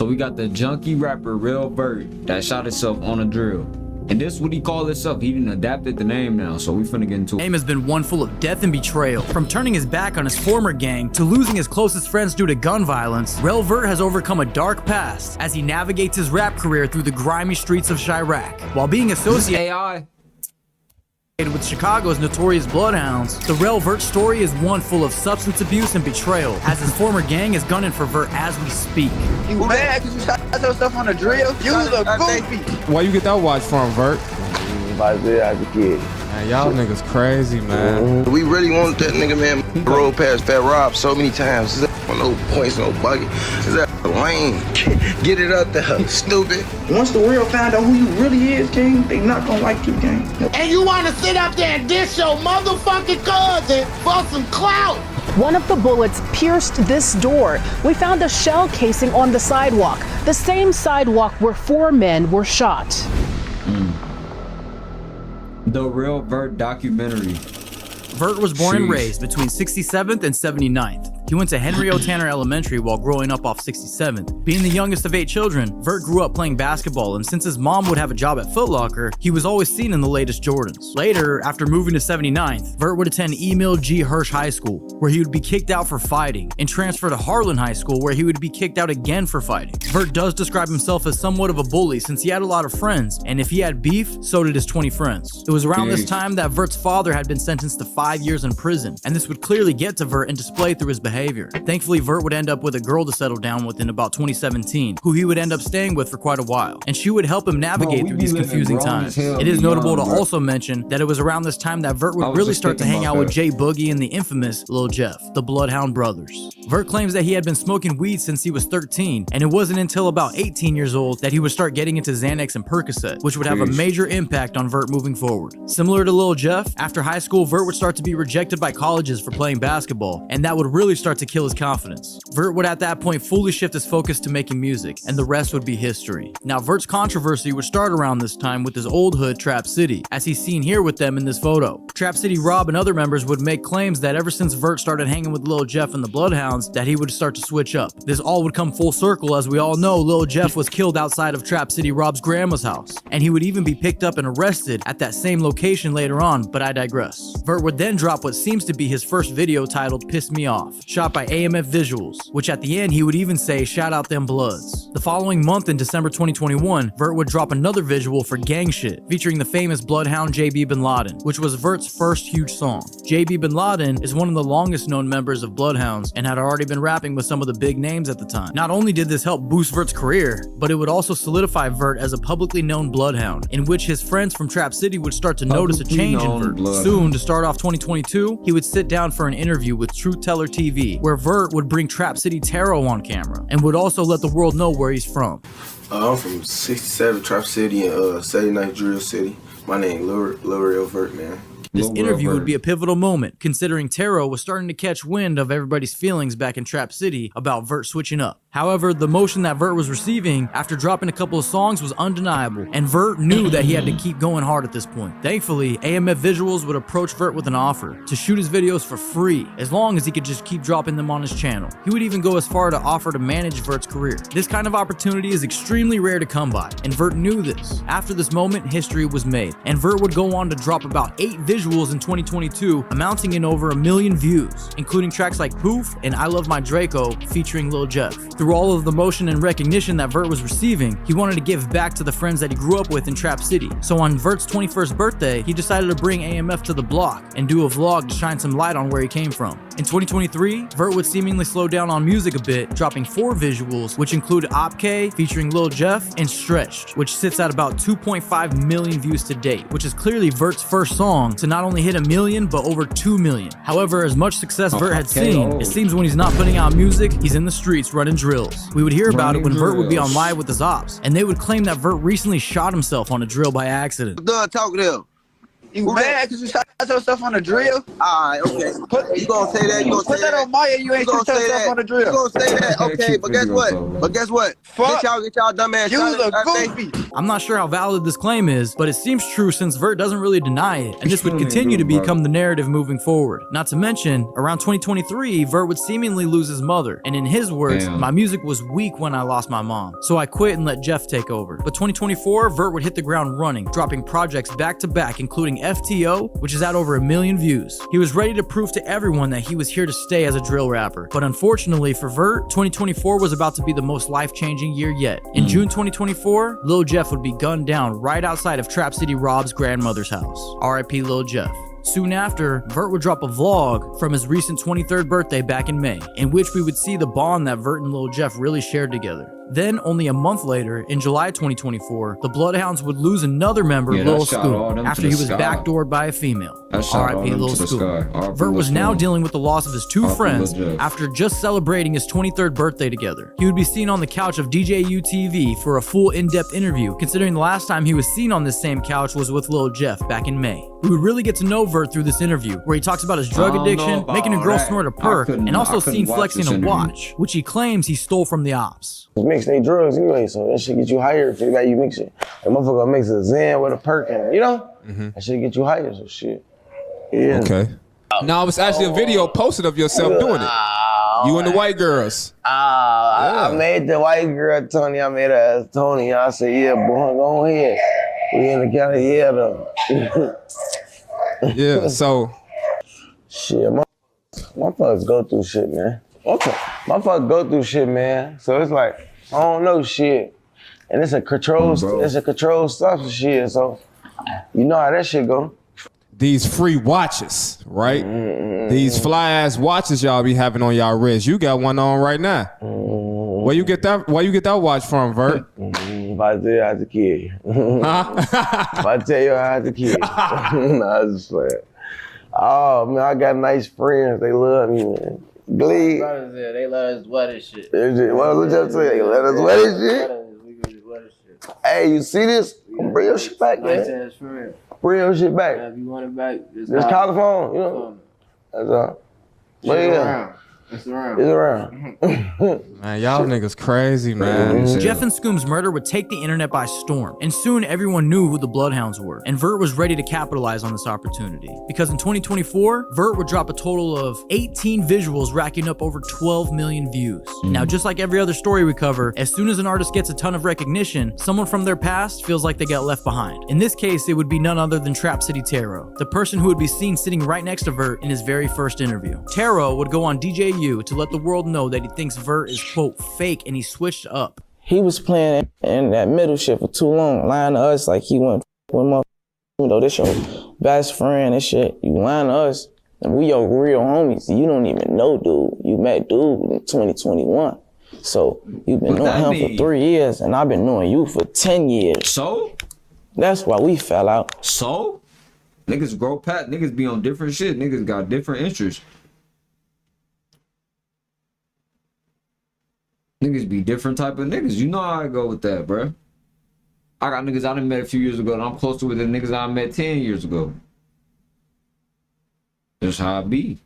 So we got the junkie rapper Rell Vert that shot himself on a drill. And this what he called himself. He didn't adapted the name now, so we finna get into it. Name has been one full of death and betrayal. From turning his back on his former gang to losing his closest friends due to gun violence, Rell Vert has overcome a dark past as he navigates his rap career through the grimy streets of Chirac. While being associated with Chicago's notorious bloodhounds, the Rell Vert story is one full of substance abuse and betrayal, as his former gang is gunning for Vert as we speak. You mad because you shot yourself on a drill? You was a goofy. Why you get that watch from, Vert? I did as a kid. Man, y'all niggas crazy, man. We really wanted that nigga, man. Rolled past Fat Rob so many times. Is that no points, no bucket? Is that lame? Get it up there, stupid. Once the real find out who you really is, King, they not gonna like you, King. And you wanna sit up there and diss your motherfucking cousin for some clout? One of the bullets pierced this door. We found a shell casing on the sidewalk, the same sidewalk where 4 men were shot. The Rell Vert documentary. Vert was born and raised between 67th and 79th. He went to Henry O. Tanner Elementary while growing up off 67th. Being the youngest of 8 children, Vert grew up playing basketball, and since his mom would have a job at Foot Locker, he was always seen in the latest Jordans. Later, after moving to 79th, Vert would attend Emil G. Hirsch High School, where he would be kicked out for fighting, and transfer to Harlan High School, where he would be kicked out again for fighting. Vert does describe himself as somewhat of a bully since he had a lot of friends, and if he had beef, so did his 20 friends. It was around this time that Vert's father had been sentenced to 5 years in prison, and this would clearly get to Vert and display through his behavior. Thankfully, Vert would end up with a girl to settle down with in about 2017, who he would end up staying with for quite a while, and she would help him navigate through these confusing times. It is notable to also mention that it was around this time that Vert would really start to hang out with Jay Boogie and the infamous Lil Jeff, the Bloodhound Brothers. Vert claims that he had been smoking weed since he was 13, and it wasn't until about 18 years old that he would start getting into Xanax and Percocet, which would have a major impact on Vert moving forward. Similar to Lil Jeff, after high school, Vert would start to be rejected by colleges for playing basketball, and that would really start to kill his confidence. Vert would at that point fully shift his focus to making music, and the rest would be history. Now, Vert's controversy would start around this time with his old hood, Trap City, as he's seen here with them in this photo. Trap City Rob and other members would make claims that ever since Vert started hanging with Lil Jeff and the Bloodhounds, that he would start to switch up. This all would come full circle, as we all know Lil Jeff was killed outside of Trap City Rob's grandma's house, and he would even be picked up and arrested at that same location later on, but I digress. Vert would then drop what seems to be his first video titled Piss Me Off, shot by AMF Visuals, which at the end he would even say, shout out them bloods. The following month in December 2021, Vert would drop another visual for Gang Shit, featuring the famous Bloodhound JB Bin Laden, which was Vert's first huge song. JB Bin Laden is one of the longest known members of Bloodhounds and had already been rapping with some of the big names at the time. Not only did this help boost Vert's career, but it would also solidify Vert as a publicly known Bloodhound, in which his friends from Trap City would start to notice a change in Vert. Soon, to start off 2022, he would sit down for an interview with Truth Teller TV, where Vert would bring Trap City Taro on camera, and would also let the world know where he's from. I'm from 67 Trap City and 79 Drill City. My name Rell Vert, man. This interview would be a pivotal moment, considering Taro was starting to catch wind of everybody's feelings back in Trap City about Vert switching up. However, the motion that Vert was receiving after dropping a couple of songs was undeniable, and Vert knew that he had to keep going hard at this point. Thankfully, AMF Visuals would approach Vert with an offer to shoot his videos for free, as long as he could just keep dropping them on his channel. He would even go as far to offer to manage Vert's career. This kind of opportunity is extremely rare to come by, and Vert knew this. After this moment, history was made, and Vert would go on to drop about 8 visuals in 2022, amounting in over 1 million views, including tracks like Poof and I Love My Draco featuring Lil Jeff. Through all of the motion and recognition that Vert was receiving, he wanted to give back to the friends that he grew up with in Trap City. So on Vert's 21st birthday, he decided to bring AMF to the block and do a vlog to shine some light on where he came from. In 2023, Vert would seemingly slow down on music a bit, dropping 4 visuals, which include Op K featuring Lil Jeff and Stretched, which sits at about 2.5 million views to date, which is clearly Vert's first song to not only hit 1 million, but over 2 million. However, as much success Vert had seen, it seems when he's not putting out music, he's in the streets running drills. We would hear about it when Vert would be on live with his ops, and they would claim that Vert recently shot himself on a drill by accident. Talk to them. You mad because you shot yourself on a drill? Alright, okay. You gonna say that? You gonna Put say that on Maya, you ain't shot yourself on a drill. You gonna say that? Okay, but guess what? Fuck. Get y'all dumb ass. You was a goofy. I'm not sure how valid this claim is, but it seems true since Vert doesn't really deny it, and this would continue to become the narrative moving forward. Not to mention, around 2023, Vert would seemingly lose his mother, and in his words, my music was weak when I lost my mom, so I quit and let Jeff take over. But 2024, Vert would hit the ground running, dropping projects back to back, including FTO, which is at over 1 million views. He was ready to prove to everyone that he was here to stay as a drill rapper, but unfortunately for Vert, 2024 was about to be the most life-changing year yet. In June 2024, Lil Jeff would be gunned down right outside of Trap City Rob's grandmother's house. R.I.P. Lil Jeff. Soon after, Vert would drop a vlog from his recent 23rd birthday back in May, in which we would see the bond that Vert and Lil Jeff really shared together. Then, only a month later, in July 2024, the Bloodhounds would lose another member, Lil Scoop, after he was backdoored by a female. R.I.P. Lil Scoop. Vert was now dealing with the loss of his two friends after just celebrating his 23rd birthday together. He would be seen on the couch of DJU TV for a full in-depth interview, considering the last time he was seen on this same couch was with Lil Jeff back in May. We would really get to know Vert through this interview, where he talks about his drug addiction, making a girl snort a perk, and also seen flexing a watch, which he claims he stole from the ops. Mix they drugs anyway, so that shit get you higher if you mix it. A motherfucker mix a Zen with a perk and you know? That shit get you higher, so shit. Yeah. Okay. Now, it was actually a video posted of yourself doing it. You and the white girls. I made the white girl Tony. I made her as Tony. I said, yeah, boy, go ahead. We in the county, yeah, though. Yeah, so. Shit, my fuckers go through shit, man. Okay. My fuckers go through shit, man. So it's like, I don't know shit. And it's a controlled substance shit, so you know how that shit go. These free watches, right? These fly ass watches y'all be having on y'all wrist. You got one on right now. Where you get that watch from, Vert? If I tell you I had to kill you. If I tell you I had to kill you. Nah, I was just playing. Oh man, I got nice friends. They love me, man. Glee. They let us wet this shit. What was I say? They let us wet this shit? Hey, you see this? Bring your shit back, man. Bring your shit back. If you want it back, just call the phone, you know? That's all. But yeah. It's around. Man, y'all niggas crazy, man. Jeff and Scoom's murder would take the internet by storm, and soon everyone knew who the Bloodhounds were, and Vert was ready to capitalize on this opportunity. Because in 2024, Vert would drop a total of 18 visuals racking up over 12 million views. Now, just like every other story we cover, as soon as an artist gets a ton of recognition, someone from their past feels like they got left behind. In this case, it would be none other than Trap City Taro, the person who would be seen sitting right next to Vert in his very first interview. Taro would go on DJU to let the world know that he thinks Vert is, quote, fake, and he switched up. He was playing in that middle shit for too long, lying to us like he went with my, you know, this your best friend and shit. You lying to us, and we your real homies. You don't even know dude. You met dude in 2021. So you've been knowing him for 3 years, and I've been knowing you for 10 years. So? That's why we fell out. So? Niggas grow pat, niggas be on different shit, niggas got different interests. Niggas be different type of niggas. You know how I go with that, bruh. I got niggas I done met a few years ago and I'm closer with the niggas I met 10 years ago. That's how I be.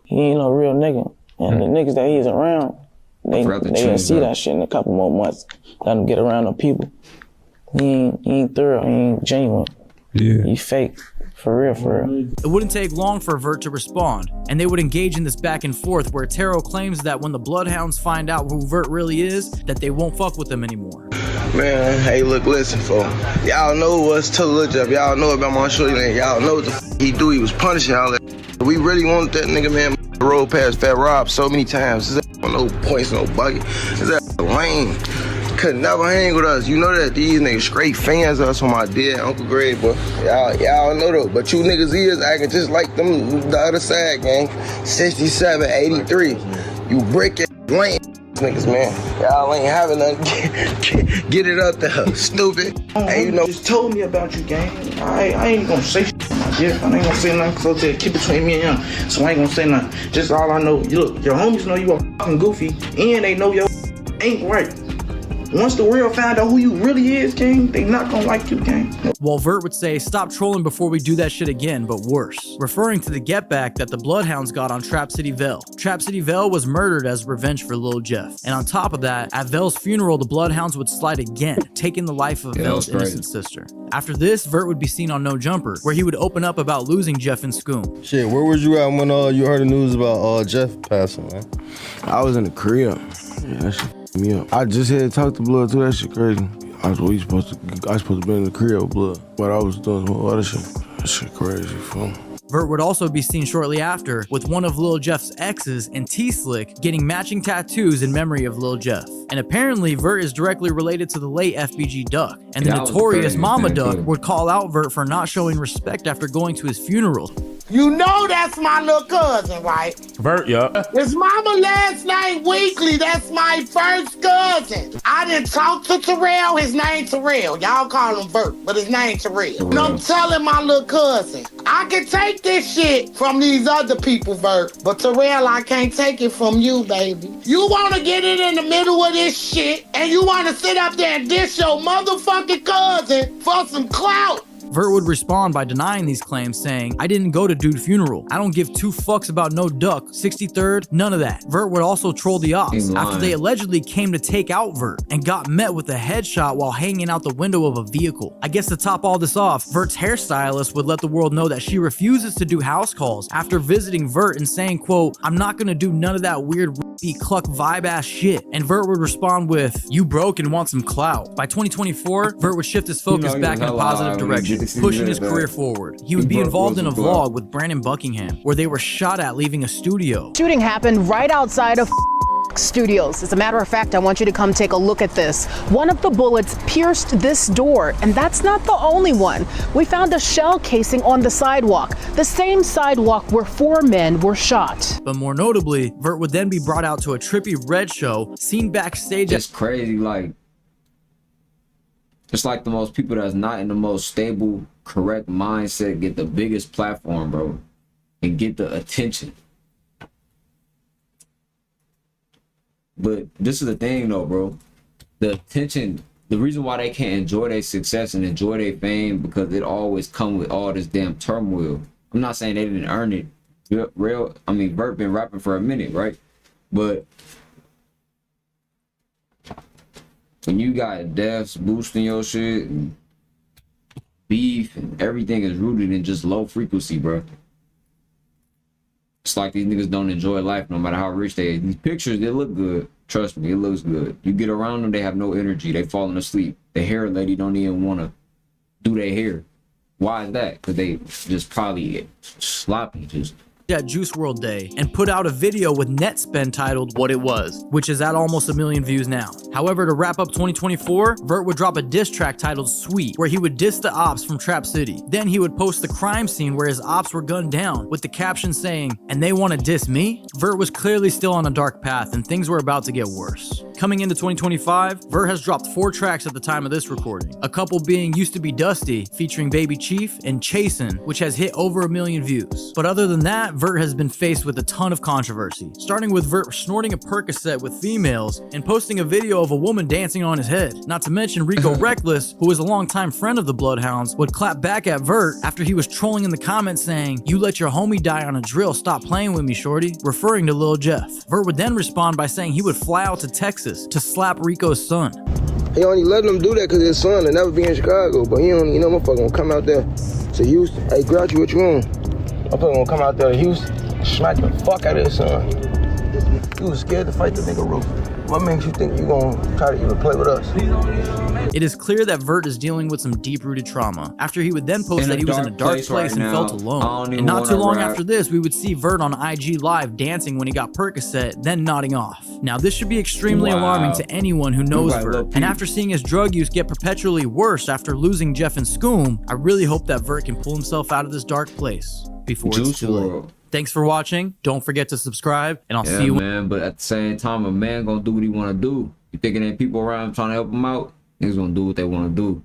He ain't no real nigga. And the niggas that he's around, they didn't see that shit in a couple more months. Let him get around the people. He ain't thorough, he ain't genuine. Yeah. He fake. For real, for real. It wouldn't take long for Vert to respond, and they would engage in this back and forth where Taro claims that when the Bloodhounds find out who Vert really is, that they won't fuck with him anymore. Man, hey, look, listen, folks. Y'all know what's to look up. Y'all know about my shorty, man. Y'all know what the f he do. He was punishing all that. We really wanted that nigga, man. Roll past Fat Rob so many times. Is that no points, no bucket? Is that lame? Could never hang with us. You know that these niggas straight fans of us from my dead Uncle Greg, but y'all know though. But you niggas is acting just like them the other side, gang. 67, 83. You brick ass lame niggas, man. Y'all ain't having nothing. Get it up there, stupid. Hey, you know, just told me about you, gang. I ain't gonna say shit. Yeah, I ain't gonna say nothing, so to keep between me and him. So I ain't gonna say nothing. Just all I know, look, your homies know you a fucking goofy, and they know your ain't right. Once the real find out who you really is, gang, they not gonna like you, gang. While Vert would say, stop trolling before we do that shit again, but worse, referring to the get back that the Bloodhounds got on Trap City Vell. Trap City Vell was murdered as revenge for Lil Jeff. And on top of that, at Vell's funeral, the Bloodhounds would slide again, taking the life of Vell's innocent sister. After this, Vert would be seen on No Jumper, where he would open up about losing Jeff and Scoom. Shit, where was you at when you heard the news about Jeff passing, man? I was in the crib. Yeah, that shit f***ed me up. I just had to talk to Blood too. That shit crazy. I was supposed to be in the crib with Blood, but I was doing some other shit. That shit crazy, fool. Vert would also be seen shortly after with one of Lil Jeff's exes and T-Slick getting matching tattoos in memory of Lil Jeff. And apparently Vert is directly related to the late FBG Duck. And the notorious Mama Duck would call out Vert for not showing respect after going to his funeral. You know that's my little cousin, right? Vert, yeah. His mama last name Weekly. That's my first cousin. I didn't talk to Terrell. His name Terrell. Y'all call him Vert, but his name Terrell. And I'm telling my little cousin, I can take this shit from these other people, Vert, but Terrell, I can't take it from you, baby. You want to get it in the middle of this shit, and you want to sit up there and diss your motherfucking cousin for some clout. Vert would respond by denying these claims, saying, I didn't go to dude funeral. I don't give two fucks about no Duck, 63rd, none of that. Vert would also troll the ops after they allegedly came to take out Vert and got met with a headshot while hanging out the window of a vehicle. I guess to top all this off, Vert's hairstylist would let the world know that she refuses to do house calls after visiting Vert and saying, quote, I'm not gonna do none of that weird cluck vibe ass shit. And Vert would respond with, you broke and want some clout. By 2024, Vert would shift his focus back in a positive direction, pushing his career forward. He would be involved in a vlog with Brandon Buckingham, where they were shot at leaving a studio. Shooting happened right outside of Studios. As a matter of fact, I want you to come take a look at this. One of the bullets pierced this door, and that's not the only one. We found a shell casing on the sidewalk, the same sidewalk where 4 men were shot. But more notably, Vert would then be brought out to a trippy Red show, seen backstage. It's crazy, like, it's like the most people that's not in the most stable, correct mindset get the biggest platform, bro, and get the attention. But this is the thing though, bro. The attention, the reason why they can't enjoy their success and enjoy their fame, because it always come with all this damn turmoil. I'm not saying they didn't earn it. Vert been rapping for a minute, right? But when you got deaths boosting your shit and beef and everything is rooted in just low frequency, bro. It's like these niggas don't enjoy life no matter how rich they are. These pictures, they look good. Trust me, it looks good. You get around them, they have no energy. They falling asleep. The hair lady don't even want to do their hair. Why is that? Because they just probably sloppy, just at Juice WRLD Day and put out a video with net spend titled What It Was, which is at almost 1 million views now. However, to wrap up 2024, Vert would drop a diss track titled Sweet, where he would diss the ops from Trap City. Then he would post the crime scene where his ops were gunned down with the caption saying, and they want to diss me? Vert was clearly still on a dark path and things were about to get worse. Coming into 2025, Vert has dropped 4 tracks at the time of this recording, a couple being Used to Be Dusty featuring Baby Chief and Chasin', which has hit over 1 million views. But other than that, Vert has been faced with a ton of controversy, starting with Vert snorting a Percocet with females and posting a video of a woman dancing on his head. Not to mention Rico Reckless, who is a longtime friend of the Bloodhounds, would clap back at Vert after he was trolling in the comments saying, you let your homie die on a drill, stop playing with me shorty, referring to Lil Jeff. Vert would then respond by saying he would fly out to Texas to slap Rico's son. He only letting him do that because his son will never be in Chicago, but he don't, motherfucker gonna come out there to Houston. Hey, Grouchy, what you on? Motherfucker gonna come out there to Houston, smack the fuck out of his son. You was scared to fight the nigga Roof. What makes you think you gonna try to even play with us? It is clear that Vert is dealing with some deep-rooted trauma, after he would then post that he was in a dark place and felt alone. And not too long after this, we would see Vert on IG Live dancing when he got Percocet, then nodding off. Now, this should be extremely alarming to anyone who knows Vert, and after seeing his drug use get perpetually worse after losing Jeff and Scoom, I really hope that Vert can pull himself out of this dark place before it's too late. Thanks for watching. Don't forget to subscribe, and I'll see you. Man, but at the same time, a man gonna do what he wanna do. You thinking there ain't people around trying to help him out? He's gonna do what they wanna do.